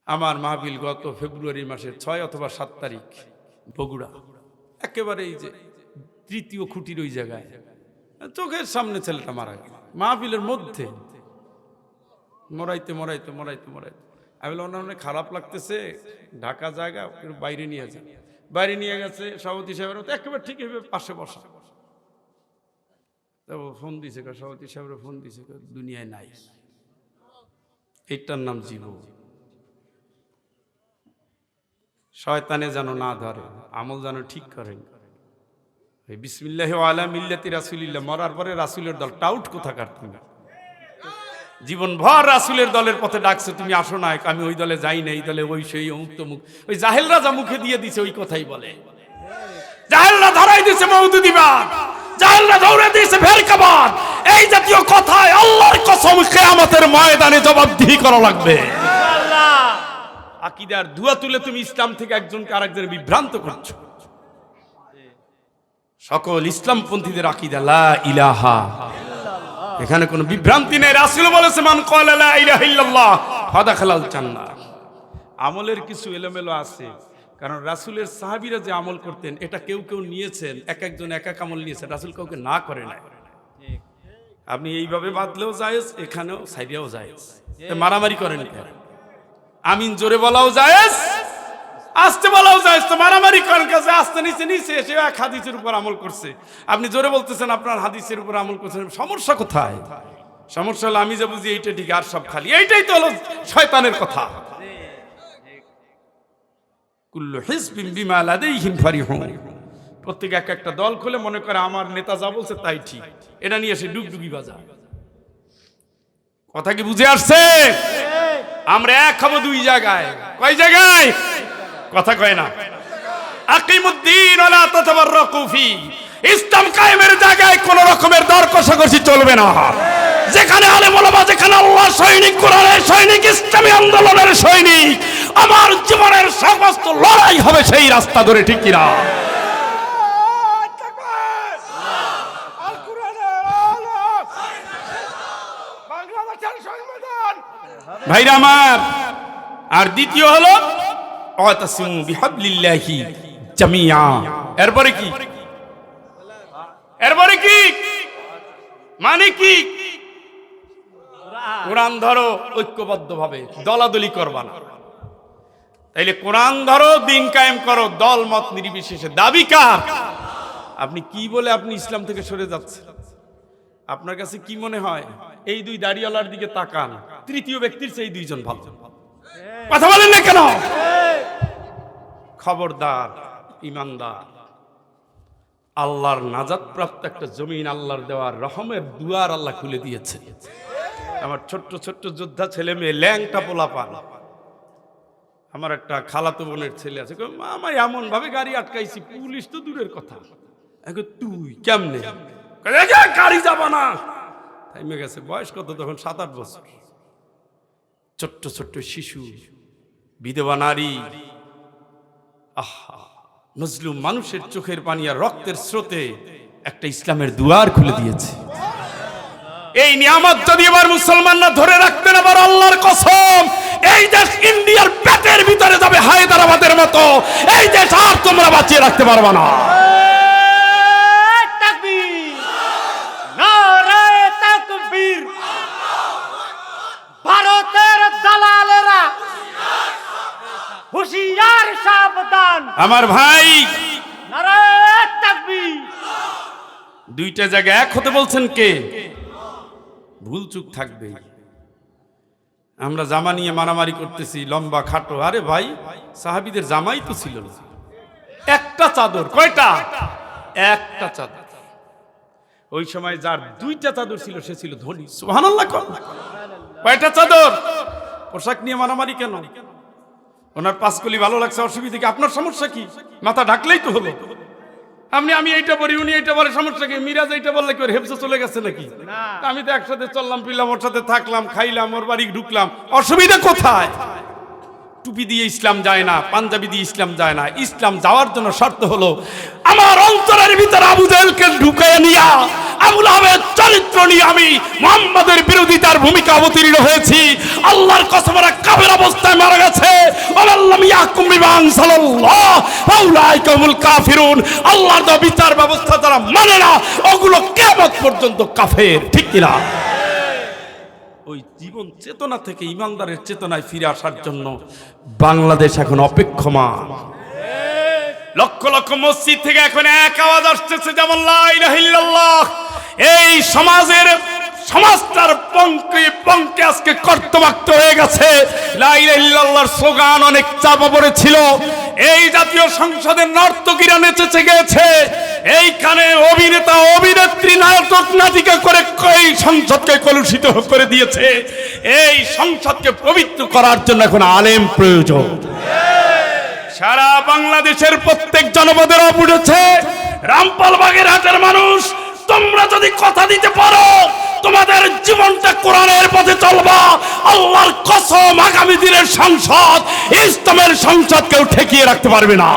আমার মাহফিল গত ফেব্রুয়ারি মাসের 6 অথবা 7 তারিখ বগুড়া, একেবারে এই যে তৃতীয় খুঁটির ওই জায়গায় চোখের সামনে ছেলেটা মারা গেল মাহফিলের মধ্যে। মরাইতে মরাইতে মরাইতে মরাইতে আমি বললাম অনেক খারাপ লাগতেছে, ঢাকা জায়গা বাইরে নিয়ে যান। বাইরে নিয়ে গেছে সভাপতি সাহেবের মতো একেবারে ঠিক এভাবে পাশে বসা। ফোন দিছে সভাপতি সাহেবের, ফোন দিছে দুনিয়ায় নাই, এইটার নাম জীবন। শয়তানে যেন না ধরে, আমল যেন ঠিক করেন। বিসমিল্লাহি ওয়া আলা মিল্লাতি রাসূলিল্লাহ, মরার পরে রাসূলের দল টাউট কোথাকার তুমি? জীবন ভর রাসূলের দলের পথে ডাকছে, তুমি আসো না। আমি ওই দলে যাই না, এই দলে ওই সেই অমুক তমুক। ওই জাহেল রাজা মুখে দিয়ে দিছে ওই কথাই বলে। জাহেলরা ধরাই দিছে মওদুদিবাদ, জাহেলরা ধরে দিয়েছে ফেরকাবাদ। এই জাতীয় কথায় আল্লাহর কসম কিয়ামতের ময়দানে জবাবদিহি করা লাগবে। আকীদার ধোঁয়া তুলে তুমি ইসলাম থেকে একজনকে আরেকজনের বিভ্রান্ত করছো। সকল ইসলামপন্থীদের আকীদা লা ইলাহা, এখানে কোনো বিভ্রান্তি নেই। রাসূল বলেছে মান ক্বালা লা ইলাহা ইল্লাল্লাহ ফাদাখালাল জান্নাহ। আমলের কিছু এলোমেলো আছে, কারণ রাসূলের সাহাবীরা যে আমল করতেন এটা কেউ কেউ নিয়েছেন, এক একজন এক এক আমল নিয়েছেন, রাসূল কাউকে না করে নাই। আপনি এইভাবে বাদলেও জায়েজ, এখানেও সাইডেও জায়েজ। মারামারি করেন কেন? আমিন জোরে বলাও জায়েজ, আস্তে বলাও জায়েজ। তো মারামারি করেন কাছে আস্তে নিচে নিচে এসে এক হাদিসের উপর আমল করছে, আপনি জোরে বলতেছেন আপনার হাদিসের উপর আমল করছেন। সমস্যা কোথায়? সমস্যা হলো আমি যে বুঝি এইটা ঠিক আর সব খালি, এইটাই তো হলো শয়তানের কথা। কুল্লু হিজবিন বিমা লাদাইহিম ফারিহুন। প্রত্যেক এক একটা দল খুলে মনে করে আমার নেতা যা বলছে তাই ঠিক, এটা নিয়ে এসে ডুগডুগি বাজা। কথা কি বুঝে আসছে? আমরা এক হব দুই জায়গায়। কয় জায়গায়? কথা কয় না। আকিমুদ্দিন ওয়া লা তাতাবাররাকু ফি। ইসলাম কায়েমের জায়গায় কোন রকমের দর কষাকষি চলবে না। যেখানে আলেম ওলামা, যেখানে আল্লাহর সৈনিক, কোরআনের সৈনিক, ইসলামী আন্দোলনের সৈনিক, আমার জীবনের সমস্ত লড়াই হবে সেই রাস্তা ধরে, ঠিক কিনা? ভাইরা আমার, আর দ্বিতীয় হলো ওয়াতাসিমু বিহাবলিল্লাহি জামিয়া। এরপরে কি? এরপরে কি মানে কি? কোরআন ধরো ঐক্যবদ্ধভাবে, দলাদলি করবা না। তাইলে কোরআন ধরো, দিন কায়েম করো, দল মত নির্বিশেষে। দাবি কার? আপনি কি বলে আপনি ইসলাম থেকে সরে যাচ্ছেন? আপনার কাছে কি মনে হয়? এই দুই দাড়িওয়ালার দিকে তাকান, তৃতীয় ব্যক্তির চেয়ে দুইজন ভালো। কথা বলেন না কেন? খবরদার ইমানদার, আল্লাহর নাজাত প্রাপ্ত একটা জমিন, আল্লাহর দেওয়ার রহমের দুয়ার আল্লাহ খুলে দিয়েছে। আমার ছোট্ট ছোট্ট যোদ্ধা ছেলে মেয়ে, ল্যাংটা পোলাপান। আমার একটা খালাতো বোনের ছেলে আছে, মামা এমন ভাবে গাড়ি আটকাইছি, পুলিশ তো দূরের কথা। তুই কেমনে? গাড়ি যাবা না। থাইমে গেছে। বয়স কত তখন? 7-8 বছর। ছোট্ট ছোট্ট শিশু, বিধবা নারী, আহা, মজলুম মানুষের চোখের পানি আর রক্তের স্রোতে একটা ইসলামের দুয়ার খুলে দিয়েছে। এই নিয়ামত যদি এবার মুসলমানরা ধরে রাখতে না পারে, আল্লাহর কসম এই দেশ ইন্ডিয়ার পেটের ভিতরে যাবে হায়দ্রাবাদের মতো। এই দেশ আর তোমরা বাঁচিয়ে রাখতে পারবে না। ভারতের দালালেরা হুঁশিয়ার, সাবধান। আমার ভাই, নারায়ে তাকবীর। দুইটা জায়গায় এক হতে বলছেন কে? ভুল চুক থাকবে। আমরা জামা নিয়ে মারামারি করতেছি, লম্বা খাটো। আরে ভাই, সাহাবীদের জামাই তো ছিল না, একটা চাদর। কয়টা? একটা চাদর। ওই সময় যার দুইটা চাদর ছিল সে ছিল ধনী। সুবহানাল্লাহ। কয়টা চাদর? পোশাক নিয়ে মারামারি কেন? ওনার পাঁচকলি ভালো লাগছে, অসুবিধা কি? আপনার সমস্যা কি? মাথা ঢাকলেই তো হলো। আমি এইটা বলি, উনি এইটা বলে, সমস্যা কি? মিরাজ এইটা বললে কি ওর হেফজে চলে গেছে নাকি? আমি তো একসাথে চললাম ফিরলাম, ওর সাথে থাকলাম, খাইলাম, ওর বাড়ি ঢুকলাম, অসুবিধা কোথায়? টুপি দিয়ে ইসলাম যায় না, পাঞ্জাবি দিয়ে ইসলাম যায় না। ইসলাম যাওয়ার জন্য শর্ত হলো আমার অন্তরের ভিতরে আবু জাহেলকে ঢুকাইয়া নিয়া আবু লাহাবের চরিত্র নিয়ে আমি মুহাম্মাদের বিরোধিতার ভূমিকা অবতীর্ণ হয়েছি। আল্লাহর কসম, কাফের অবস্থায় মারা গেছে। আনজালাল্লাহ ফাউলাইকা হুমুল কাফিরুন। আল্লাহর দেওয়া বিচার ব্যবস্থা যারা মানে না ওগুলো কিয়ামত পর্যন্ত কাফের, ঠিক কিনা? ওই জীবন চেতনা থেকে ইমানদারের চেতনায় ফিরে আসার জন্য বাংলাদেশ এখন অপেক্ষমান। লক্ষ লক্ষ মসজিদ থেকে এখন এক আওয়াজ আসতেছে, যেমন লা ইলাহা ইল্লাল্লাহ। এই সমাজটার পঙ্কে পঙ্কে আজকে কর্তব্যক্ত হয়ে গেছে। লা ইলাহা ইল্লাল্লাহর স্লোগান অনেক চাপা পড়েছিল। এই জাতীয় সংসদের নর্তকীরা নেচেছে গেছে, এইখানে অভিনেতা অভিনেত্রী নাটক নাটিকা করে এই সংসদকে কলুষিত করে দিয়েছে। এই সংসদকে পবিত্র করার জন্য এখন আলেম প্রয়োজন। সারা বাংলাদেশের প্রত্যেক জনপদের উঠেছে। রামপাল বাগেরহাটের মানুষ, তোমরা যদি কথা দিতে পারো তোমাদের জীবনটা কোরআনের পথে চলবা, আল্লাহর কসম আগামী দিনের সংসদ ইসলামের সংসদ কেউ ঠেকিয়ে রাখতে পারবে না।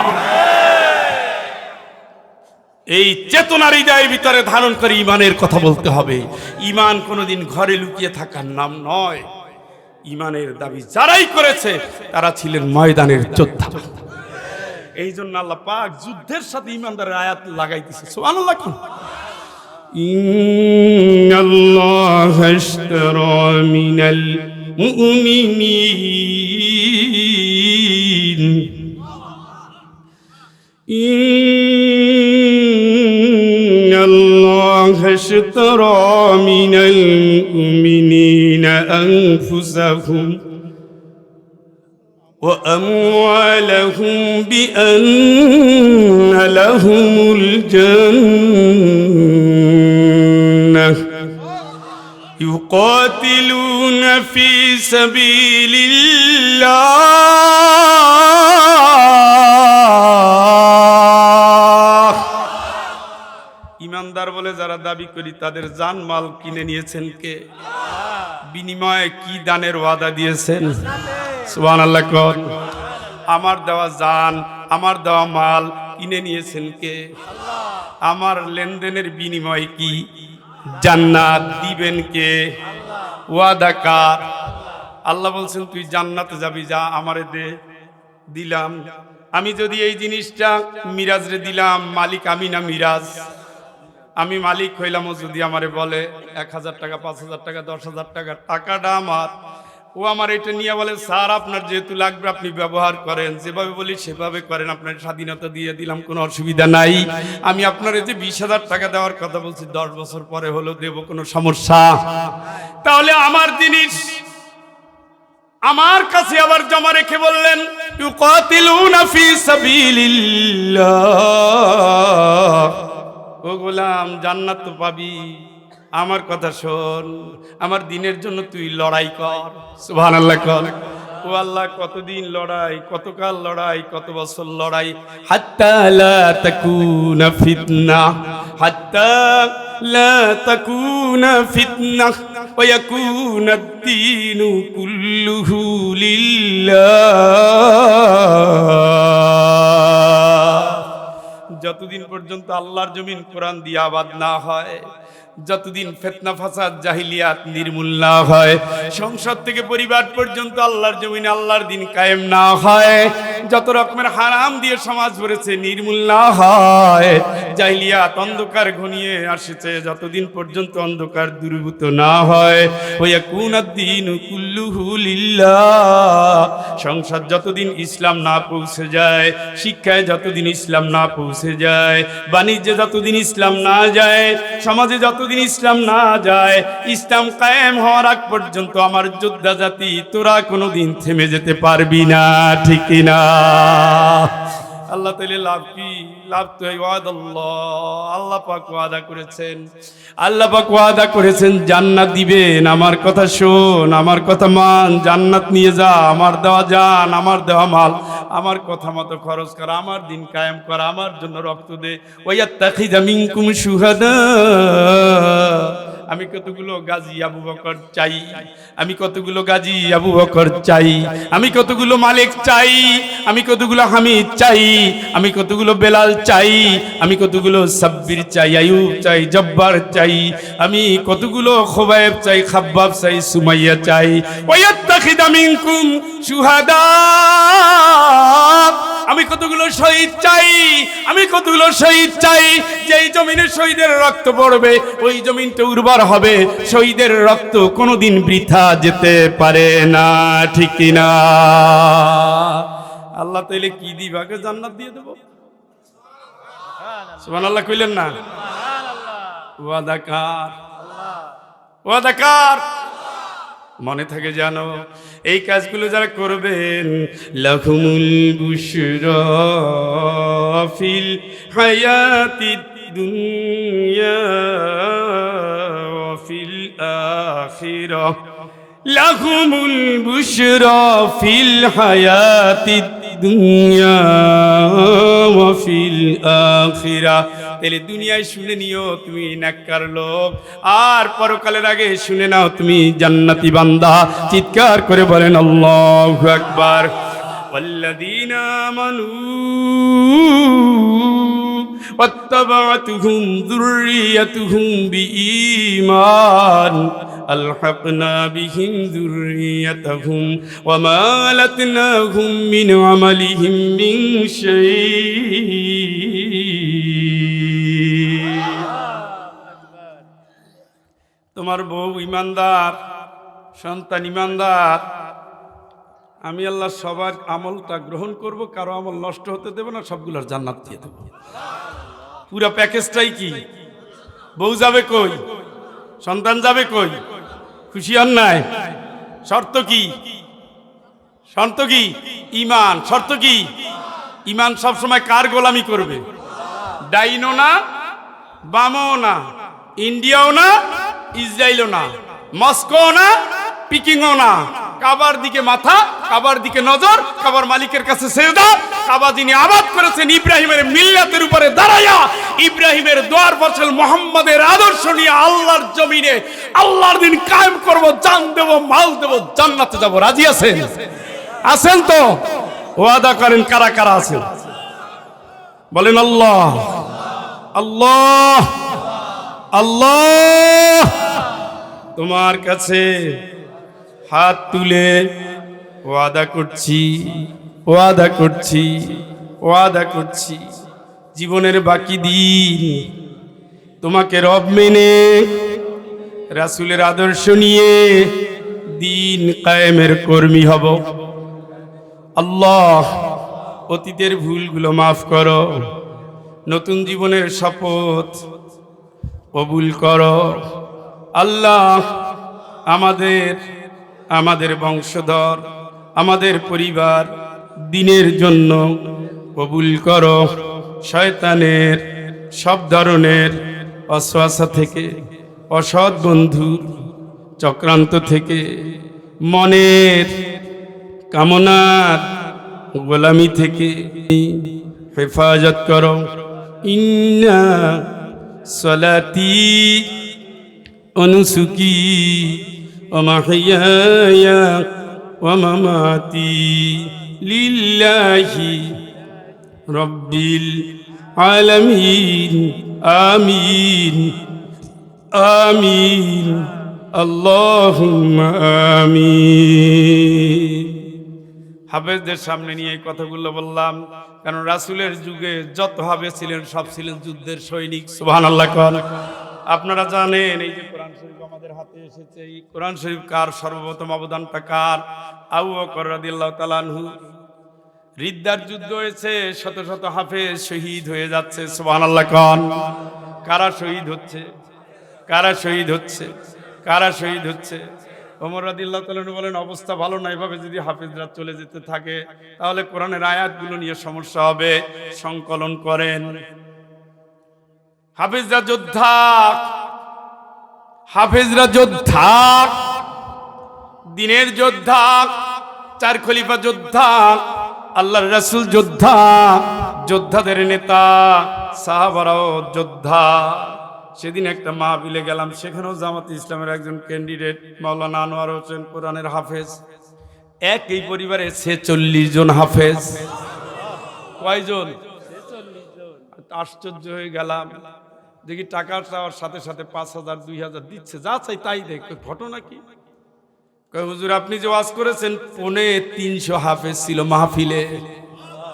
এই চেতনার হৃদয়ের ভিতরে ধারণ করে ইমানের কথা বলতে হবে। ইমান কোনোদিন ঘরে লুকিয়ে থাকার নাম নয়। ইমানের দাবি যারাই করেছে তারা ছিলেন ময়দানের যোদ্ধা। এই জন্য আল্লাহ পাক যুদ্ধের সাথে ইমানদারের আয়াত লাগাইতেছে। সুবহানাল্লাহ। ইন্নাল্লাহা আশতারা মিনাল মুমিনিন ইন্নাল্লাহা আশতারা মিনাল মুমিনিনা আনফুসাহুম وأموالهم بأن لهم الجنة يقاتلون في سبيل الله। ইমানদার বলে যারা দাবি করি তাদের জানমাল কিনে নিয়েছেন কে? বিনিময়ে কি দানের ওয়াদা দিয়েছেন? সুবহানাল্লাহ। কোন আমার দেওয়া জান, আমার দেওয়া মাল কিনে নিয়েছেন কে? আমার লেনদেনের বিনিময় কি? জান্নাত দিবেন কে? ওয়াদা কার? আল্লাহ বলছেন তুই জান্নাতে যাবি, যা আমারে দে। দিলাম। আমি যদি এই জিনিসটা মিরাজ রে দিলাম, মালিক আমি না মিরাজ? আমি মালিক হইলাম, ও যদি আমারে বলে 1000 টাকা, 5000 টাকা, 10,000 টাকা, টাকাটা আমার। ও আমার এটা নিয়ে বলে স্যার আপনার যেহেতু লাগবে আপনি ব্যবহার করেন, যেভাবে বলি সেভাবে করেন, আপনার স্বাধীনতা দিয়ে দিলাম, কোনো অসুবিধা নাই। আমি আপনার এই যে 20,000 টাকা দেওয়ার কথা বলছি, 10 বছর পরে হলেও দেব, কোনো সমস্যা? তাহলে আমার জিনিস আমার কাছে আবার জমা রেখে বললেন ইউকাতিলুনা ফি সাবিলিল্লাহ। ও গোলাম জান্নাত তো পাবি, আমার কথা শোন, আমার দিনের জন্য তুই লড়াই কর। সুবহানাল্লাহ। কর। ও আল্লাহ কতদিন লড়াই, কতকাল লড়াই, কত বছর লড়াই? হাত্তা লা তাকুনা ফিতনা, হাত্তা লা তাকুনা ফিতনা ওয়া ইয়াকুনা আদ-দীনু কুল্লুহু লিল্লাহ। যতদিন পর্যন্ত আল্লাহর জমিন কোরআন দিয়ে আবাদ না হয়, যতদিন ফিতনা ফাসাদ জাহিলিয়াত নির্মূল না হয়, সংসদ থেকে পরিবার পর্যন্ত আল্লাহর জমিনে আল্লাহর দ্বীন কায়েম না হয়, যত রকমের হারাম দিয়ে সমাজ ভরেছে নির্মূল না হয়, জাহিলিয়াত অন্ধকার ঘনিয়ে আসছে, যতদিন পর্যন্ত অন্ধকার দূরীভূত না হয়, ওয়াকুনাদ-দীনু কুল্লুহু লিল্লাহ। সংসদ যতদিন ইসলাম না পৌঁছে যায়, শিক্ষায় যতদিন ইসলাম না পৌঁছে যায়, বাণিজ্যে যতদিন ইসলাম না যায়, সমাজে যতদিন ইসলাম না যায়, ইসলাম কায়েম হওয়ার আগ পর্যন্ত আমার যোদ্ধা জাতি তোরা কোনোদিন থেমে যেতে পারবি না, ঠিক কিনা? আল্লাহ তাআলা লাভ কি? লাভ তো ওয়াদাল্লাহ। আল্লাহ পাক ওয়াদা করেছেন, আল্লাহ পাক ওয়াদা করেছেন জান্নাত দিবেন। আমার কথা শোন, আমার কথা মান, জান্নাত নিয়ে যা। আমার দেওয়া জান, আমার দেওয়া মাল, আমার কথা মতো খরচ কর, আমার দিন কায়েম কর, আমার জন্য রক্ত দে। ওয়ায়াত্তাখিযা মিনকুম শুহাদা। আমি কতগুলো গাজী আবু বকর চাই, আমি কতগুলো গাজী আবু বকর চাই, আমি কতগুলো মালিক চাই, আমি কতগুলো হামিদ চাই, আমি কতগুলো বেলাল চাই, আমি কতগুলো সাব্বির চাই, আয়ুব চাই, জব্বার চাই, আমি কতগুলো খুবাইব চাই, খাব্বাব চাই, সুমাইয়া চাই। ওয়ায়াত্তাখিযা মিনকুম শুহাদা আমি কতগুলো শহীদ চাই, আমি কতগুলো শহীদ চাই। যেই জমিনে শহীদের রক্ত পড়বে ওই জমিনটা উর্বর হবে, শহীদের রক্ত কোনোদিন বৃথা যেতে পারে না, ঠিক কিনা? আল্লাহ তাইলে কি দিবাকে জান্নাত দিয়ে দেব? সুবহানাল্লাহ কইলেন না? ওয়াদাকার, ওয়াদাকার, মনে থাকে জানো। এই কাজগুলো যারা করবেন, লাহুমুল বুশরা ফিল হায়াতিদ দুনিয়া ওয়া ফিল আখিরাহ, লাহুমুল বুশরা ফিল হায়াতিদ দুনিয়া ওয়া ফিল আখিরাহ। তাহলে দুনিয়ায় শুনে নিও তুমি নেককার লোক, আর পরকালের আগে শুনে নাও তুমি জান্নাতি বান্দা। চিৎকার করে বলেন আল্লাহু আকবার। ওয়াল্লাযীনা আমানু ওয়াত্তাবা'তুহুম যুররিয়াতুহুম বিঈমান আলহাকনা বিহিম যুররিয়াতাহুম ওয়া মা আলাতনাহুম মিন আমালিহিম মিন শাই। তোমার বউ ইমানদার, সন্তান ইমানদার, আমি আল্লাহ সবার আমলটা গ্রহণ করব, কারো আমল নষ্ট হতে দেব না, সবগুলোর জান্নাত দিয়ে দেব। পুরা প্যাকেজটাই কি? বউ যাবে কই, সন্তান যাবে কই, খুশি হন নাই? শর্ত কি? শর্ত কি? ঈমান। শর্ত কি? ঈমান সবসময় কার গোলামি করবে? ডাইনও না, বামও না, ইন্ডিয়াও না, ইসরায়েলও না, মস্কো না, পিকিংও না। কাবার দিকে মাথা, কাবার দিকে নজর, কাবার মালিকের কাছে সেজদা। কাবা যিনি আবাদ করেছেন ইব্রাহিমের মিল্লাতের উপরে দাঁড়ায়া, ইব্রাহিমের দোয়ার ফসল মোহাম্মদের আদর্শ নিয়ে আল্লাহর জমিনে আল্লাহর দিন কায়েম করব, জান দেব, মাল দেব, জান্নাতে যাব। রাজি আছেন? আছেন তো? ওয়াদা করেন কারা কারা আছেন? বলেন আল্লাহ, আল্লাহ, আল্লাহ। তোমার কাছে হাত তুলে ওয়াদা করছি, ওয়াদা করছি, ওয়াদা করছি, জীবনের বাকি দিন তোমাকে রব মেনে রাসূলের আদর্শ নিয়ে দিন কায়েমের কর্মী হব। আল্লাহ, অতীতের ভুলগুলো মাফ করো, নতুন জীবনের শপথ কবুল করো। আল্লাহ, আমাদের বংশধর, আমাদের পরিবার দ্বীনের জন্য কবুল করো। শয়তানের সব ধরনের অসওয়াসা থেকে, অসৎ বন্ধুর চক্রান্ত থেকে, মনের কামনার গোলামি থেকে হেফাজত করো। ইন্না সলাতি অনুসুকি ওয়া মাহইয়ায়া ওয়া মামাতি লিল্লাহি রাব্বিল আলামিন। আমিন, আমিন, আল্লাহুম্মা আমিন। হাফেজদের সামনে নিয়ে এই কথাগুলো বললাম, কারণ রাসূলের যুগে যত হাফেজ ছিলেন সব ছিলেন যুদ্ধের সৈনিক। সুবহানাল্লাহ। আপনারা জানেন এই যে কোরআন শরীফ আমাদের হাতে এসেছে, এই কোরআন শরীফ কার সর্বপ্রথম অবদানটা কার? আবু বকর রাদিয়াল্লাহু তাআলা আনহু। রিদ্দার যুদ্ধ হয়েছে, শত শত হাফেজ শহীদ হয়ে যাচ্ছে। সুবহানাল্লাহ। কারা শহীদ হচ্ছে? কারা শহীদ হচ্ছে? কারা শহীদ হচ্ছে? ওমর রাদিয়াল্লাহু তাআলা আনহু বলেন, অবস্থা ভালো না, এভাবে যদি হাফেজরা চলে যেতে থাকে তাহলে কোরআনের আয়াতগুলো নিয়ে সমস্যা হবে, সংকলন করেন। হাফেজরা যোদ্ধা, হাফেজরা যোদ্ধা, দ্বীনের যোদ্ধা, চার খলিফা যোদ্ধা, আল্লাহর রাসূল যোদ্ধা, যোদ্ধাদের নেতা, সাহাবারাও যোদ্ধা। সেদিন একটা মাহফিলে গেলাম, সেখানেও জামাত ইসলামের একজন ক্যান্ডিডেট মাওলানা আনোয়ার হোসেন কোরআনের হাফেজ। একই পরিবারে 46 জন হাফেজ। কয়জন? 46 জন। আশ্চর্য হয়ে গেলাম, দেখি টাকা চাওয়ার সাথে সাথে 5,000 2,000 দিচ্ছে, যা চাই তাই দেখ। ঘটনা কি? কয় হুজুর আপনি যে ওয়াজ করেছেন 350 হাফেজ ছিল মাহফিলে।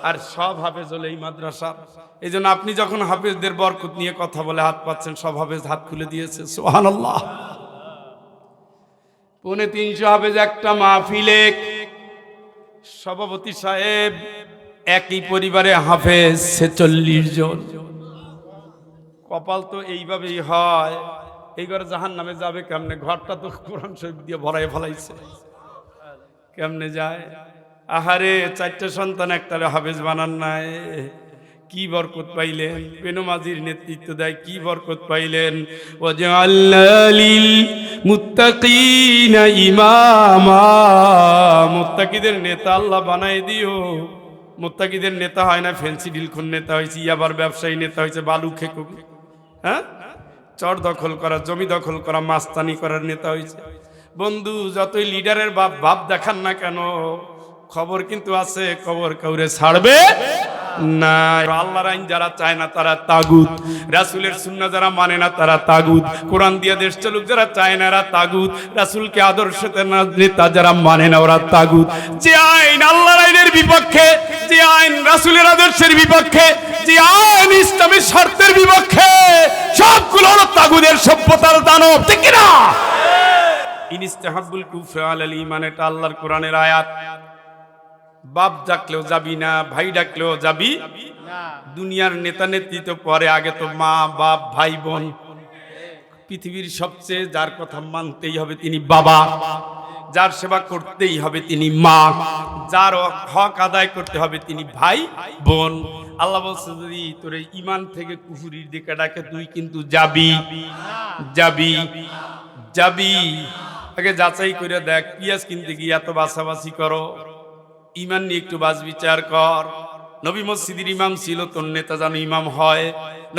আর সব হাফেজ হলো এই মাদ্রাসার। এই জন্য আপনি যখন হাফেজদের বরকত নিয়ে কথা বলে হাত পাচ্ছেন, সব হাফেজ হাত খুলে দিয়েছে, সুবহানাল্লাহ। 350 হাফেজ একটা মাহফিলে। সভাপতি সাহেব একই পরিবারে হাফেজ 46 জন। কপাল তো এইভাবেই হয়। এই ঘরে জাহান্নামে যাবে কেমনে? ঘরটা তো কোরআন শরীফ দিয়ে ভরাই ফেলাইছে, কেমনে যায়? আহারে, 4টা সন্তান একটারে হাফেজ বানান নাই, কি বরকত পাইলেন? বেনমাজির নেতৃত্ব দেয়, কি বরকত পাইলেন? ওয়াজআলনা লিল মুত্তাকিনা ইমামা, মুত্তাকিদের নেতা আল্লাহ বানাই দিও। মুত্তাকিদের নেতা হয় না ফেন্সি ডিলখুন নেতা হয়েছে, আবার ব্যবসায়ী নেতা হয়েছে, বালু খেকু, হ্যাঁ, চর দখল করা, জমি দখল করা, মাস্তানি করার নেতা হয়েছে। বন্ধু, যতই লিডারের বাপ দেখান না কেন, খবর কিন্তু আছে, খবর কাউরে ছাড়বে না। আল্লাহর আইন যারা চায় না তারা তাগুত, রাসূলের সুন্নাহ যারা মানে না তারা তাগুত, কোরআন দিয়ে দেশ চলুক যারা চায় না এরা তাগুত, রাসূলকে আদর্শতে নেতা যারা মানে না ওরা তাগুত। যে আইন আল্লাহর আইনের বিপক্ষে, যে আইন রাসূলের আদর্শের বিপক্ষে, যে আইন ইসলামের শর্তের বিপক্ষে, সবগুলো হলো তাগুদের সভ্যতার দানব, ঠিক কি না? ইনস্তাহাব্বুল কুফরা আলাল ঈমান, এটা আল্লাহর কোরআনের আয়াত। বাপ ডাকলেও যাবি না, ভাই ডাকলেও যাবি না। দুনিয়ার নেতা নেতৃত্ব পরে, আগে তো মা বাপ ভাই বোন। পৃথিবীর সবচেয়ে যার কথা মানতেই হবে তিনি বাবা, যার সেবা করতেই হবে তিনি মা, যার হক আদায় করতে হবে তিনি ভাই বোন। আল্লাহ বলছে যদি তোর ঈমান থেকে কুফরির দিকে ডাকে তুই কিন্তু যাবি যাবি যাবি। আগে যাচাই করে দেখ, পিয়াজ কিনতে গিয়ে এত বাছাবাছি করো, ঈমান নিয়ে একটু বাজ বিচার কর। নবী মসজিদের ইমাম ছিল, তোর নেতা যেন ইমাম হয়।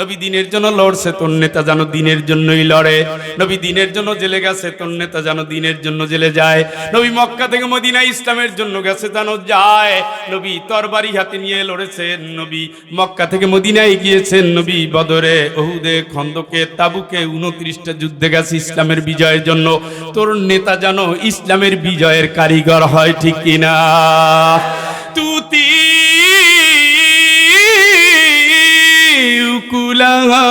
নবী দিনের জন্য লড়ছে, তোর নেতা যেন দিনের জন্যই লড়ে। নবী দিনের জন্য জেলে গেছে, তোর নেতা যেন দিনের জন্য জেলে যায়। নবী মক্কা থেকে মদিনা ইসলামের জন্য গেছে, যেন যায়। নবী তরবারি হাতে নিয়ে লড়েছেন, নবী মক্কা থেকে মদিনায় গিয়েছেন, নবী বদরে, উহুদে, খন্দকে, তাবুকে 29টা যুদ্ধে গেছে ইসলামের বিজয়ের জন্য। তোর নেতা যেন ইসলামের বিজয়ের কারিগর হয়, ঠিক কিনা? তুতি কুলাহা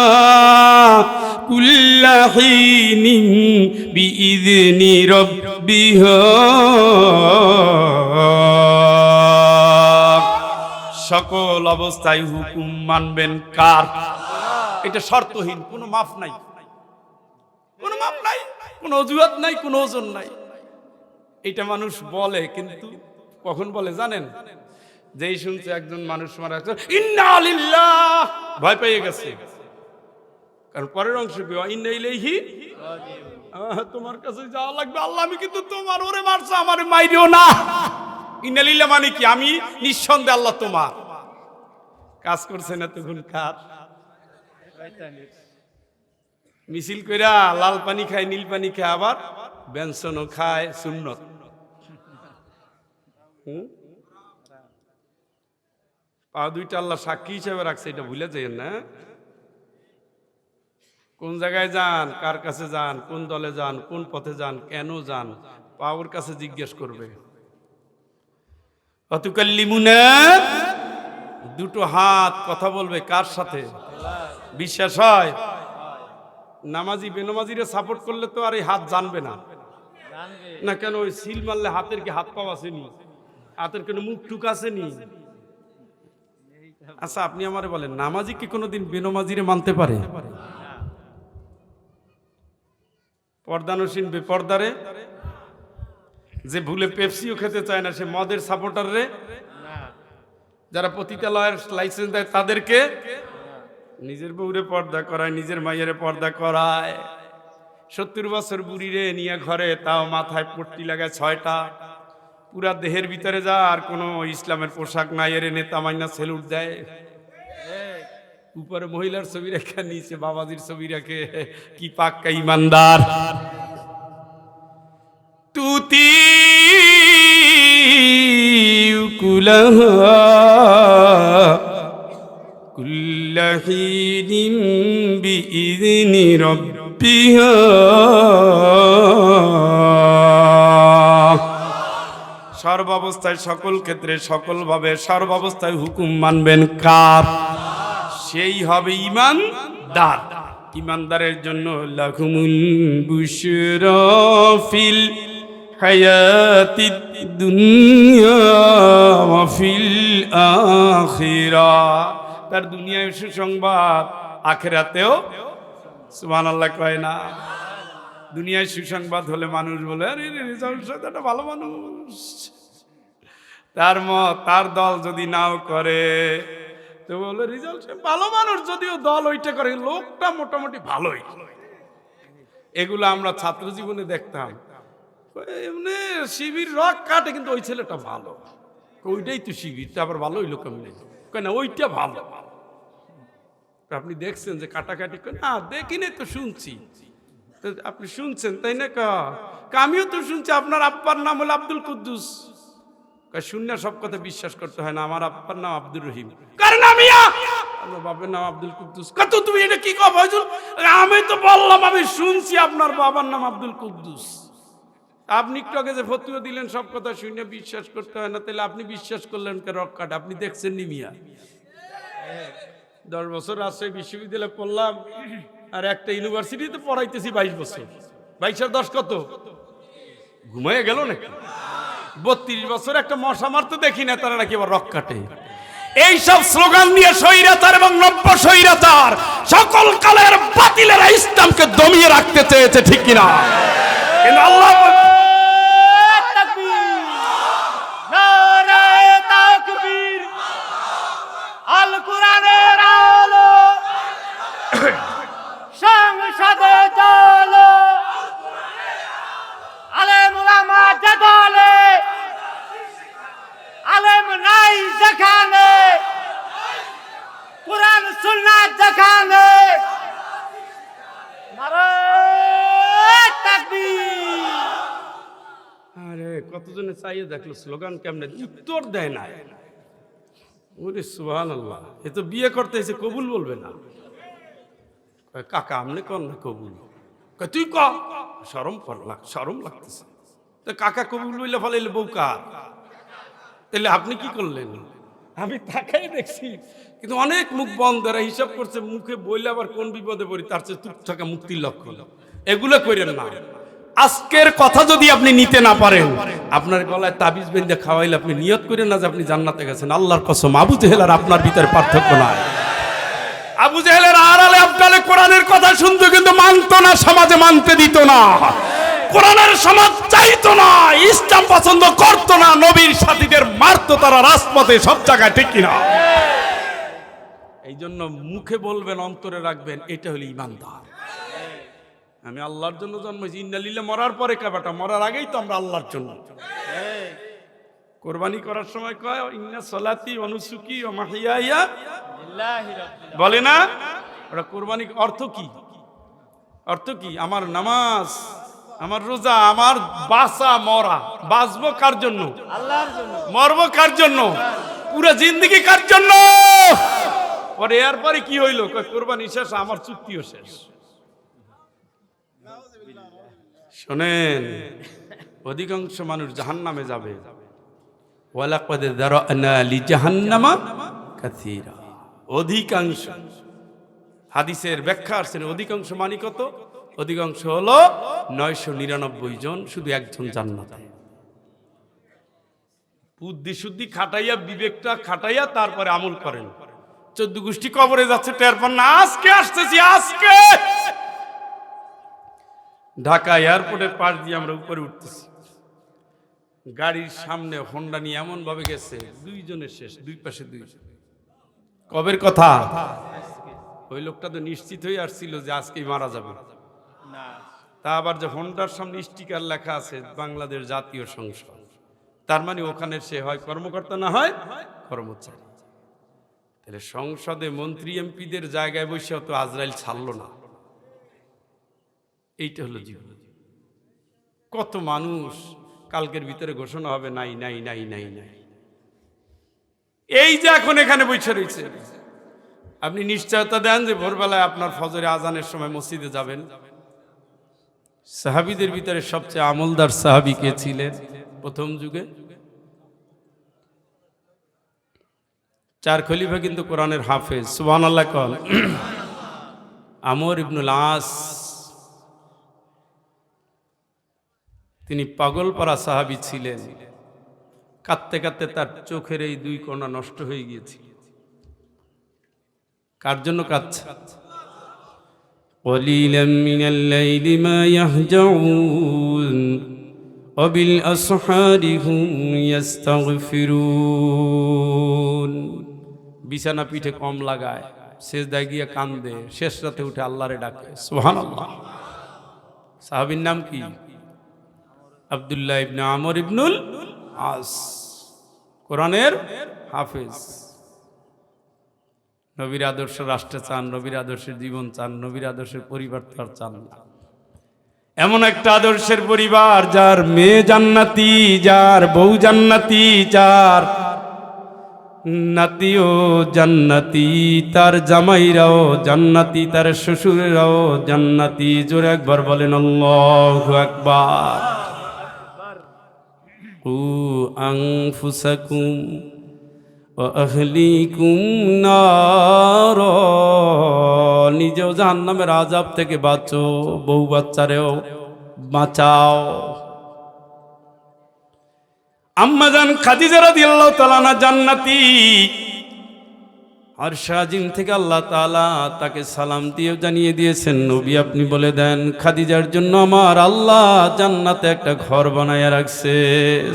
কুল্লা হিনিন বিইذনি রাব্বিহা, সকল অবস্থায় হুকুম মানবেন কার? এটা শর্তহীন, কোনো মাফ নাই, কোনো মাফ নাই, কোনো অজুহাত নাই, কোনো ওজন নাই। এটা মানুষ বলে, কিন্তু কখন বলে জানেন? যেই শুনছে একজন মানুষ মারা গেছে, ইন্না লিল্লাহ, ভয় পেয়ে গেছে। কারণ পরের অংশ কি, ইন্না ইলাইহি, তোমার কাছে যাওয়া লাগবে আল্লাহ, আমি কিন্তু তোমার, ওরে মারছে আমারে মাইরিও না। ইন্না লিল্লাহ মানে কি? আমি নিঃসন্দেহে আল্লাহ তোমার। কাজ করছে না তখন কার? মিছিল কইরা লাল পানি খায়, নীল পানি খায়, আবার বেনসনও খায়, সুন্নত। পা দুইটা আল্লাহ সাক্ষী হিসেবে রাখছে, এটা ভুলে যাই না। কোন জায়গায় যান, কার কাছে যান, কোন দলে যান, কোন পথে যান, কেন যান, পাওয়ার কাছে জিজ্ঞেস করবে। অতুকাল্লিমুনা, দুটো হাত কথা বলবে কার সাথে? বিশ্বাস হয়? নামাজি বেনামাজিরে সাপোর্ট করলে তো আর এই হাত জানবে না, না কেন? ওই সিল মারলে হাতের কি হাত পাও আসেনি? হাতের কেন মুখ টুক আসেনি? আচ্ছা আপনি আমারে বলেন, নামাজি কি কোনোদিন বেনামাজিরে মানতে পারে? পর্দানসীন বেপর্দারে, যে ভুলে পেপসিও খেতে চায় না, সে মদের সাপোর্টার রে, যারা পতিতালয়ের লাইসেন্স দেয় তাদেরকে, নিজের বউরে পর্দা করায়, নিজের মাইয়ের পর্দা করায়। 70 বছর বুড়ি রে নিয়ে ঘরে, তাও মাথায় পট্টি লাগায় 6টা, পুরা দেহের ভিতরে যা, আর কোনো ইসলামের পোশাক নাই, এর নেতা মাইনা সেলুট দেয়। উপরে মহিলার ছবি রেখে, নিচে বাবাজির ছবি রেখে, কি পাক্কা ইমানদার। তুতি কুলাহা কুল্লা হিনিন বিইذনি রাব্বিহা, সর্বাবস্থায় সকল ক্ষেত্রে সকলভাবে সর্বাবস্থায় হুকুম মানবেন কার? সেই হবে ঈমানদার। ঈমানদারের জন্য লাকুমুল বুশরা ফিল হায়াতিদ দুনিয়া ওয়া ফিল আখিরাহ। তার দুনিয়ায় সুসংবাদ, আখিরাতেও সুবহানাল্লাহ কয় না? দুনিয়ায় সুসংবাদ হলে মানুষ বলে আরে রেজাউল সাহেব একটা ভালো মানুষ, তার দল যদি নাও করে তো বলে রেজাউল সাহেব ভালো মানুষ, যদিও দল ওইটা করে লোকটা মোটামুটি ভালোই। এগুলো আমরা ছাত্র জীবনে দেখতাম, এমনি শিবির রক কাটে কিন্তু ওই ছেলেটা ভালো, ওইটাই তো শিবিরটা আবার ভালো হইলো কেমনি, না ওইটা ভালো। আপনি দেখছেন যে কাটাকাটি করে? না দেখিনি তো, শুনছি। আপনি শুনছেন তাই না? আমিও তো শুনছি আপনার আব্বার নাম হলো আব্দুল কুদ্দুস। শূন্য সব কথা বিশ্বাস করতে হয় না, আমার আব্বার নাম আব্দুর রহিম, কারণ আমি আমার বাবার নাম আব্দুল কুদ্দুস। কত তুমি এটা কি কব? আমি তো বললাম আমি শুনছি আপনার বাবার নাম আব্দুল কুদ্দুস। আপনি একটু আগে যে ফতুয়া দিলেন সব কথা শুনে বিশ্বাস করতে হয় না, তাহলে আপনি বিশ্বাস করলেন কে রক কাট? আপনি দেখছেন নি মিয়া? 10 বছর রাজশাহী বিশ্ববিদ্যালয়ে পড়লাম, আর একটা ইউনিভার্সিটিতে পড়াইতেছি 22 বছর। 22 আর 10 কত? ঘুমাইয়ে গেল নাকি? 32 বছর একটা মশা মারতে দেখি না, তারা নাকি আবার রক কাটে। এইসব স্লোগান দিয়ে স্বৈরাচার এবং নব্য স্বৈরাচার সকল কালের বাতিলেরা ইসলামকে দমিয়ে রাখতে চেয়েছে, ঠিক কিনা? কিন্তু আল্লাহ আল কোরআনের আলো সংসদে চলো, আলেম ওলামা যেখানে, আলেম নাই যেখানে, কোরআন সুন্নাত যেখানে, নারে তাকবীর। আরে কতজনে চাইয়ে দেখলো স্লোগান কেমনে, উত্তর দেয় না। ওরে সুবহানাল্লাহ, এ তো বিয়ে করতে এসে কবুল বলবে না। কাকা আমনে কর না কবুল, তুই ক, শরম লাগতেছে। তো কাকা কবুল বললে ফলে বউ কার? তাহলে আপনি কি করলেন? আমি তাকাই দেখছি, কিন্তু অনেক মুখ বন্ধ, এরা হিসাব করছে মুখে বইলে আবার কোন বিপদে পড়ি, তার চেয়ে চুপ থাকা মুক্তির লক্ষণ। এগুলো করেন না। আজকের কথা যদি আপনি নিতে না পারেন, আপনার গলায় তাবিজ বেঁধে খাওয়াইলে আপনি নিয়ত করেন না যে আপনি জান্নাতে গেছেন। আল্লাহর কসম, আবু জেহেল আর আপনার ভিতরে পার্থক্য নাই। আবু জেহেলের আড়ালে আবদালে কোরআনের কথা শুনতো, কিন্তু মানতো না, সমাজে মানতে দিত না। কোরআনের সমাজ চাইতো না, ইসলাম পছন্দ করতো না, নবীর সাথীদের মারতো তারা রাজপথে সব জায়গায়, ঠিক কিনা? এই জন্য মুখে বলবেন, অন্তরে রাখবেন, এটা হলো ঈমানদার। আমি আল্লাহর জন্য জন্মেছি, ইন্নালিল্লাহ মরার পরে কাবাটা, মরার আগেই তো আমরা আল্লাহর জন্য। কোরবানি করার সময় কয় ইন্না সলাতি ওয়া নুসুকি ওয়া মাহইয়ায়া বলে না? ওটা কোরবানি অর্থ কি? অর্থ কি? আমার নামাজ, আমার রোজা, আমার বাঁচা মরা। বাঁচবো কার জন্য? আল্লাহর জন্য। মরবো কার জন্য? পুরো জিন্দগি কার জন্য? পরে এরপরে কি হইলো? কোরবানি শেষ, আমার চুক্তিও শেষ। শোনেন, অধিকাংশ মানুষ জাহান্নামে যাবে। ওয়ালাকাদ যারানা লিজাহান্নামা কাসীরা। অধিকাংশ হাদিসের ব্যাখ্যা আসছে, অধিকাংশ মানে কত? অধিকাংশ হলো 999 জন, শুধু একজন জান্নাতে। বুদ্ধি শুদ্ধি খাটাইয়া, বিবেকটা খাটাইয়া তারপরে আমল করেন। 14 গোষ্ঠী কবরে যাচ্ছে, টের পান না। আজকে আসতেছি, আজকে ঢাকা এয়ারপোর্টের পাশ দিয়ে আমরা উপরে উঠতেছি, গাড়ির সামনে হোন্ডা নিয়ে এমন ভাবে গেছে, 2 জনের শেষ, 2 পাশে 2 জন। কবের কথা? ওই লোকটা তো নিশ্চিত হয়ে আসছিল যে আজকেই মারা যাবে। তা আবার যে হোন্ডার সামনে স্টিকার লেখা আছে বাংলাদেশ জাতীয় সংসদ, তার মানে ওখানে সে হয় কর্মকর্তা, না হয় কর্মচারী। তাহলে সংসদে মন্ত্রী এমপিদের জায়গায় বসে তো আজরাইল ছাড়লো না। এইটা হলো জীবন। কত মানুষ কালকের ভিতরে ঘোষণা হবে, নাই নাই নাই নাই নাই। এই যে এখন এখানে বসে রয়েছে, আপনি নিশ্চয়তা দেন যে ভোরবেলায় আপনার ফজরে আজানের সময় মসজিদে যাবেন। সাহাবীদের ভিতরে সবচেয়ে আমলদার সাহাবী কে ছিলেন প্রথম যুগে? চার খলিফা কিন্তু কোরআনের হাফেজ, সুবহানাল্লাহ কল। আমর ইবনুল আস, তিনি পাগলপাড়া সাহাবী ছিলেন। কাঁদতে কাঁদতে তার চোখের এই দুই কণা নষ্ট হয়ে গিয়েছিল। কার জন্য কাঁদছে? قليلا من الليل ما يهجعون وبالأسحار هم يستغفرون। বিছানা পিঠে কম লাগায়, সেজদায় গিয়ে কান্দে, শেষ রাতে উঠে আল্লাহরে ডাকে, সুবহানাল্লাহ। সাহাবীর নাম কি? আব্দুল্লাহ ইবনে আমর ইবনুল আস, কোরআনের হাফেজ। নবীর আদর্শ রাষ্ট্র চান, নবীর আদর্শের জীবন চান, নবীর আদর্শের পরিবার তো আর চান না। এমন একটা আদর্শের পরিবার যার মেয়ে জান্নাতি, যার বউ জান্নাতি, যার নাতিও জান্নাতি, তার জামাইরাও জান্নাতি, তার শ্বশুরেরাও জান্নাতি। জোরে একবার বলেন আল্লাহু আকবার। কু আনফুসাকুম ওয়া আহলিকুম নার, নিজেও জাহান্নামের আযাব থেকে বাঁচো, বউ বাচ্চারেও বাঁচাও। আম্মা জান খাদিজা রাদিয়াল্লাহু তাআলা আনহা জান্নাতি। আরশ আজিম থেকে আল্লাহ তাআলা তাকে সালাম দিয়ে জানিয়ে দিয়েছেন, নবী আপনি বলে দেন খাদিজার জন্য আমার আল্লাহ জান্নাতে একটা ঘর বানায়া রাখছে।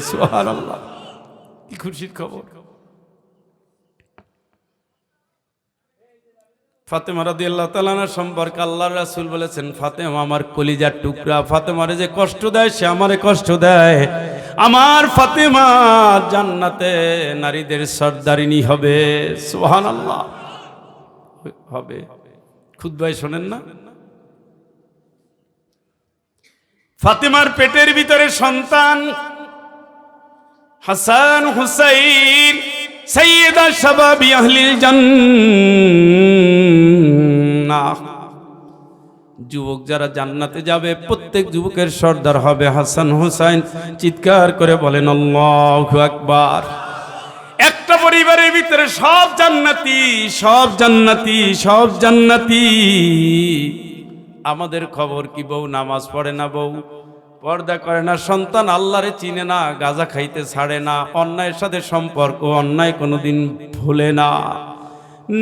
সুবহানাল্লাহ, কি খুশির খবর। ফাতেমা রাদিয়াল্লাহু তাআলা আনহা সম্পর্কে আল্লাহর রাসূল বলেছেন, ফাতেমা আমার কলিজার টুকরা, ফাতেমারে যে কষ্ট দেয় সে আমারে কষ্ট দেয়। আমার ফাতেমা জান্নাতে নারীদের সর্দারিনী হবে। সুবহানাল্লাহ, হবে। খুতবায় শোনেন না, ফাতেমার পেটের ভিতরে সন্তান হাসান হুসাইন সাইয়্যিদা শাবাবি আহলিল জান্নাহ। যুবক যারা জান্নাতে যাবে প্রত্যেক যুবকের সর্দার হবে হাসান হুসাইন। চিৎকার করে বলেন আল্লাহু আকবার। একটা পরিবারের ভিতরে সব জান্নাতি, সব জান্নাতি, সব জান্নাতি। আমাদের খবর কি? বউ নামাজ পড়ে না, বউ পর্দা করে না, সন্তান আল্লাহরে চিনে না, গাঁজা খাইতে ছাড়ে না, অন্যায়ের সাথে সম্পর্ক, অন্যায় কোনোদিন ভুলে না,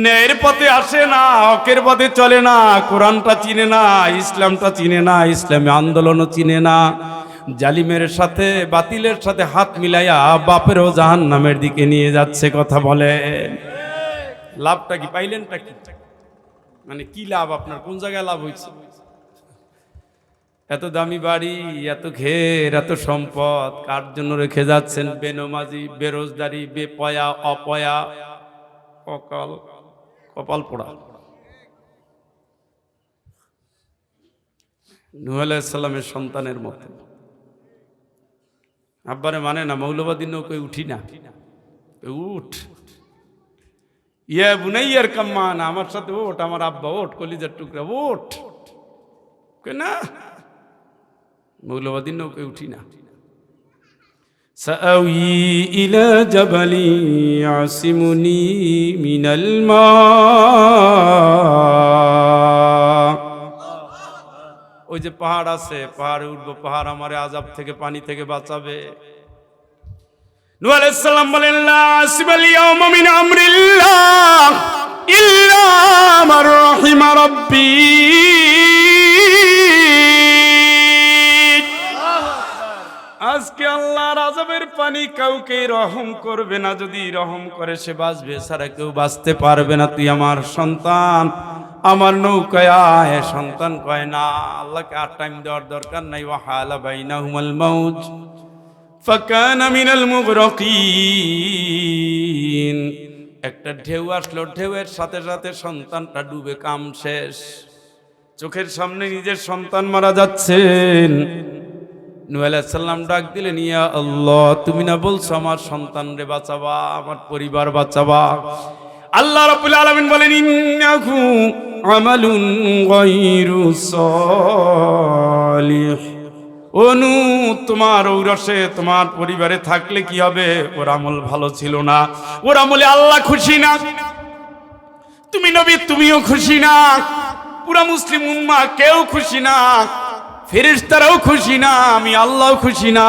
ন্যায়ের পথে আসে না, হকের পথে চলে না, কোরআনটা চিনে না, ইসলামটা চিনে না, ইসলামী আন্দোলনও চিনে না, জালিমের সাথে বাতিলের সাথে হাত মিলাইয়া বাপেরও জাহান্নামের দিকে নিয়ে যাচ্ছে। কথা বলেন, লাভটা কি? পাইলেনটা কি? মানে কি লাভ আপনার? কোন জায়গায় লাভ হয়েছে? এত দামি বাড়ি, এত ঘের, এত সম্পদ কার জন্য রেখে যাচ্ছেন? বেনমাজি, বেরোজগারি, বেপয়া, অপয়া, কপাল পোড়া। নূহ আলাইহিস সালামের সন্তানের মতো আব্বারে মানে না, মৌলবাদী নৌকায় উঠি না, উঠ, ইয়া বুনাইয়ার কাম্মান, আমার সাথে ওঠ, আমার আব্বা ওঠ, কলিজার টুকরা ওঠ, না, মৌলবাদী নৌকায় উঠি না। সাআউই ইলা জাবালি ইয়াসিমুনি মিনাল মা, ওই যে পাহাড় আছে, পাহাড়ে উঠবো, পাহাড় আমারে আযাব থেকে, পানি থেকে বাঁচাবে। নূহ আলাইহিস সালাম বলেন, লা আসিবাল ইয়াওমা মিন আমরিল্লাহ ইল্লা মান রাহিমা রাব্বি। আজকে আল্লাহর আযাবের পানি কাউকে রহম করবে না, যদি রহম করে সে বাঁচবে, ছাড়া কেউ বাঁচতে পারবে না। তুই আমার সন্তান, আমার নৌকায় আয়। সন্তান কয় না, আল্লাহকে আর টাইম দেওয়ার দরকার নাই। ওয়াহালা বাইনাহুমাল মাউজ ফাকানা মিনাল মুগরাকিন। একটা ঢেউ আসলো, ঢেউয়ের সাথে সাথে সন্তানটা ডুবে, কাম শেষ। চোখের সামনে নিজের সন্তান মারা যাচ্ছেন। নূহ আলাইহিস সালাম ডাক দিলেন, ইয়া আল্লাহ, তুমি না বলছো আমার সন্তান রে বাঁচাবা, আমার পরিবার বাঁচাবা? আল্লাহ রাব্বুল আলামিন বলেন, ইন্নাহু আমালুন গায়রু সালিহ অনু তোমার ঔরসে তোমার পরিবারে থাকলে কি হবে? ওর আমল ভালো ছিল না, ওর আমলে আল্লাহ খুশি না, তুমি নবী তুমিও খুশি না, পুরা মুসলিম উম্মাহ কেউ খুশি না, ফেরেশতারাও খুশি না, আমি আল্লাহও খুশি না।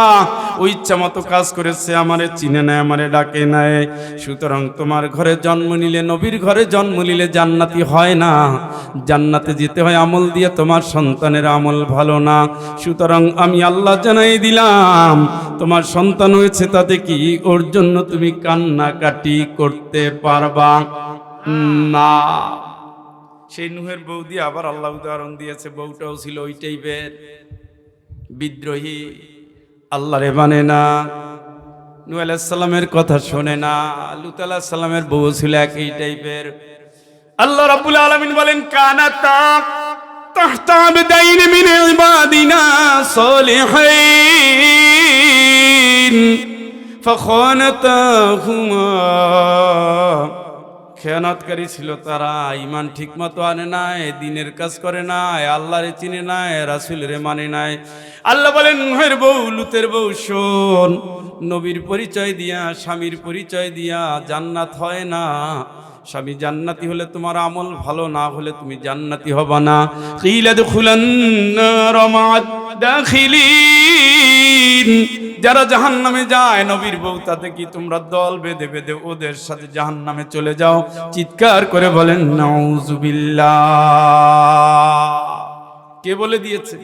ও ইচ্ছা মতো কাজ করেছে, আমারে চিনে নেয়, আমারে ডাকে নেয়। সুতরাং তোমার ঘরে জন্ম নিলে, নবীর ঘরে জন্ম নিলে জান্নাতি হয় না। জান্নাতে যেতে হয় আমল দিয়ে, তোমার সন্তানের আমল ভালো না। সুতরাং আমি আল্লাহ জানাই দিলাম, তোমার সন্তান হয়েছে তাতে কি ওর জন্য তুমি কান্নাকাটি করতে পারবা না। সেই নূহের বউ দিয়ে আবার আল্লাহ উদাহরণ দিয়েছে, বউটাও ছিল ওই টাইপের বিদ্রোহী, আল্লাহরে মানে না, নূহ আলাইহিস সালামের কথা শোনে না। লূত আলাইহিস সালামের বউ ছিল একই টাইপের। আল্লাহ রাব্বুল আলামিন বলেন, কানাতা তাহতা আবদাইন মিন ইবাদিনা সালিহিন ফাখানাতাহুমা। খেয়ানতকারী ছিল তারা, ইমান ঠিক মতো আনে নাই, দিনের কাজ করে নাই, আল্লাহরে চিনে নাই, রাসূলের মানে নাই। আল্লাহ বলেন, নূহের বউ লূতের বউ শোন, নবীর পরিচয় দিয়া, স্বামীর পরিচয় দিয়া জান্নাত হয় না। স্বামী জান্নাতি হলে তোমার আমল ভালো না হলে তুমি জান্নাতি হবা না। কিলা দুখুলান নার মা'আদ দাখিলিন, যারা জাহান্নামে যায় নবীর বউ তাতে কি তোমরা দল বেঁধে বেঁধে ওদের সাথে জাহান্নামে চলে যাও। চিৎকার করে বলেন নাউযুবিল্লাহ। কে বলে দিয়েছে?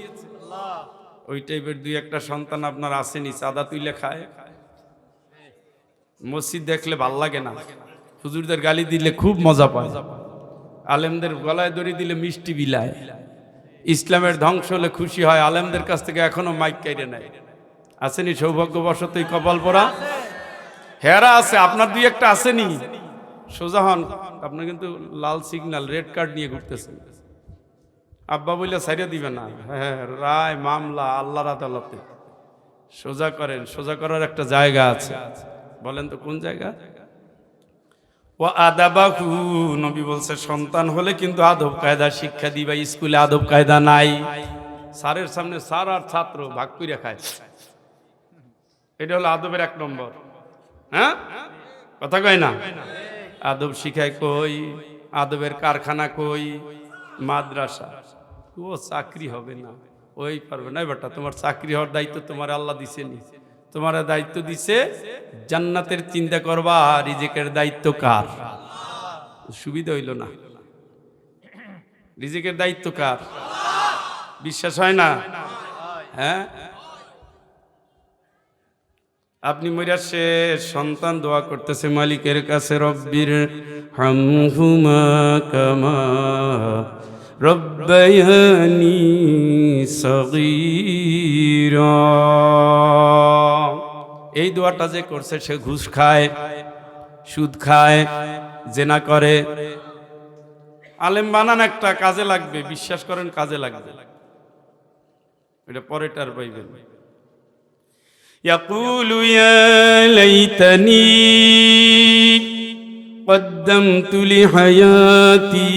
ওই টাইপের দুই একটা সন্তান আপনার আসেনি, চাঁদা তুইলে খায়, মসজিদ দেখলে ভাল লাগে না, হুজুরদের গালি দিলে খুব মজা পায়, আলেমদের গলায় দড়ি দিলে মিষ্টি বিলায়, ইসলামের ধ্বংস হলে খুশি হয়, আলেমদের কাছ থেকে এখনো মাইক কেড়ে নেয়। আসেনি সৌভাগ্যবশত এই কপাল পরা হেরা আছে, আপনার দুই একটা আসেনি। সোজা হন, আপনার কিন্তু লাল সিগন্যাল, রেড কার্ড নিয়ে ঘুরতেছেন। আব্বা বললে সাইডে দিবে না, হ্যাঁ রায় মামলা আল্লাহর আদালতে। সোজা করেন, সোজা করার একটা জায়গা আছে, বলেন তো কোন জায়গা? ও আদাবাহু, নবী বলছে সন্তান হলে কিন্তু আদব কায়দা শিক্ষা দিবা। স্কুলে আদব কায়দা নাই, স্যারের সামনে স্যার আর ছাত্র ভাগ করে খায়, এটা হলো আদবের এক নম্বর। হ্যাঁ কথা কয় না? আদব শিখায় কই? আদবের কারখানা কই? মাদ্রাসা। ও চাকরি হবে না, ওই পারবে না বেটা, তোমার চাকরি হওয়ার দায়িত্ব তোমার আল্লাহ দিছে নি, তোমার দায়িত্ব দিছে জান্নাতের চিন্তা করবা, রিজিকের দায়িত্ব কার? সুবিধা হইল না, রিজিকের দায়িত্ব কার? বিশ্বাস হয় না? হ্যাঁ, আপনি মরিয়া শেষ, সন্তান দোয়া করতেছে মালিকের কাছে, রব্বির হামহুমা কামা রব্বায়ানি সগীরা। এই দোয়াটা যে করছে সে ঘুষ খায়, সুদ খায়, জেনা করে। আলেম বানান একটা কাজে লাগবে, বিশ্বাস করেন কাজে লাগবে, এটা পরেটার পাইবেন। ইয়াকুলু ইয়া লাইতানি কদ্দামতু লিহায়াতি।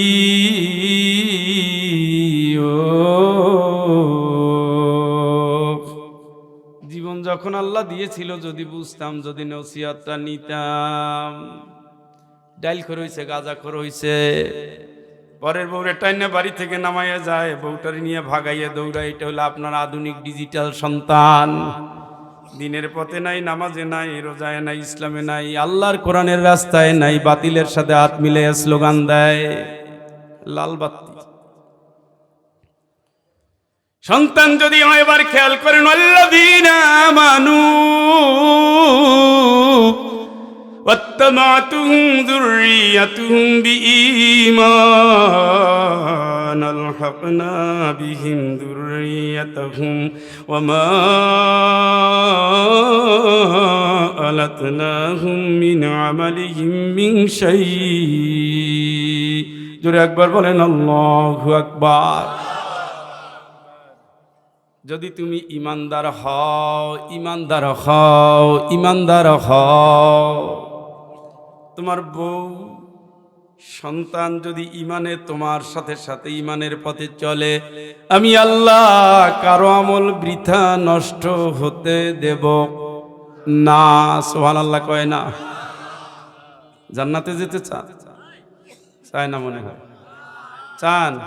জীবন যখন আল্লাহ দিয়েছিল যদি বুঝতাম, যদি নসিহতটা নিতাম। ডাইল খর হইছে, গাঁজা খর হইছে, পরের বউরে টাইনে বাড়ি থেকে নামাইয়া যায়, বউটারি নিয়ে ভাগাইয়া দৌড়ায়। এটা হলো আপনার আধুনিক ডিজিটাল সন্তান। দিনের পথে নাই, নামাজে নাই, রোজায় নাই, ইসলামে নাই, আল্লাহর কোরআনের রাস্তায় নাই, বাতিলের সাথে হাত মিলে স্লোগান দেয়, লাল বাতি। সন্তান যদি হয় এবার খেয়াল করেন, আল্লাযীনা আমানু ওয়াত্তাবাতুহুম যুররিয়াতুহুম বিঈমান আলহাকনা বিহিম যুররিয়াতাহুম ওয়ামা আলাতনাহুম মিন আমালিহিম মিন শাই। জোরে একবার বলেন আল্লাহু আকবার। যদি তুমি ইমানদার হও, ইমানদার হও, ইমানদার হও, তোমার বউ সন্তান যদি ইমানে তোমার সাথে সাথে ইমানের পথে চলে, আমি আল্লাহ কারো আমল বৃথা নষ্ট হতে দেব না। সুবহানাল্লাহ কয় না? জান্নাতে যেতে চান? চায় না মনে হয়? চান?